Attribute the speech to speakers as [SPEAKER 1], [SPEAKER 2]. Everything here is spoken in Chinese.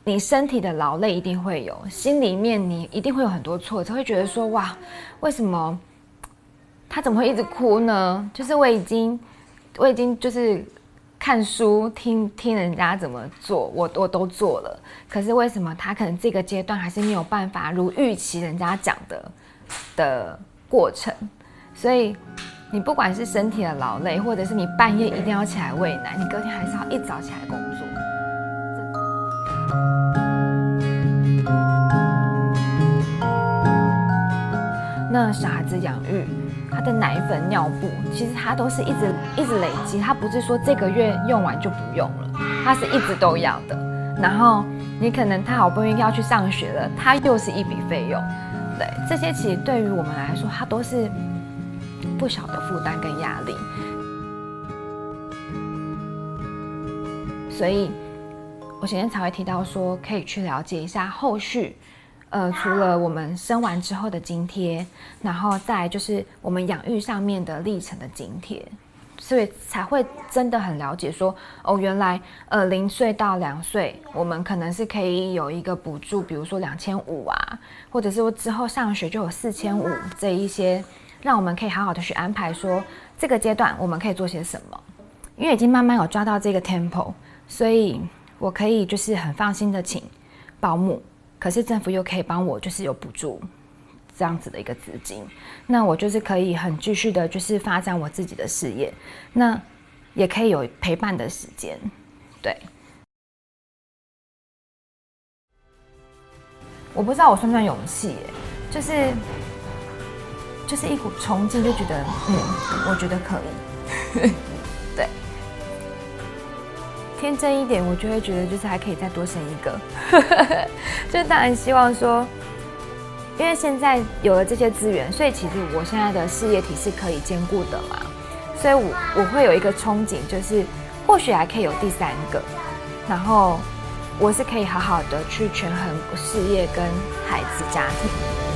[SPEAKER 1] 你身体的劳累一定会有，心里面你一定会有很多挫折，会觉得说哇，为什么他怎么会一直哭呢？就是我已经就是看书听人家怎么做，我都做了，可是为什么他可能这个阶段还是没有办法如预期人家讲的过程？所以你不管是身体的劳累，或者是你半夜一定要起来喂奶，你隔天还是要一早起来工作。那小孩子养育，他的奶粉、尿布，其实它都是一直累积，它不是说这个月用完就不用了，它是一直都要的。然后你可能他好不容易要去上学了，它又是一笔费用。对，这些其实对于我们来说，它都是不小的负担跟压力。所以我前天才会提到说，可以去了解一下后续。除了我们生完之后的津贴，然后再来就是我们养育上面的历程的津贴，所以才会真的很了解说，哦，原来0岁到2岁，我们可能是可以有一个补助，比如说2500啊，或者是说之后上学就有4500这一些，让我们可以好好的去安排说这个阶段我们可以做些什么，因为已经慢慢有抓到这个 tempo， 所以我可以就是很放心的请保姆。可是政府又可以帮我，就是有补助这样子的一个资金，那我就是可以很继续的，就是发展我自己的事业，那也可以有陪伴的时间，对。我不知道我算不算勇气耶，就是一股冲劲，就觉得我觉得可以，对。天真一点，我就会觉得就是还可以再多生一个，就当然希望说，因为现在有了这些资源，所以其实我现在的事业体是可以兼顾的嘛，所以我会有一个憧憬，就是或许还可以有第3个，然后我是可以好好的去权衡事业跟孩子家庭。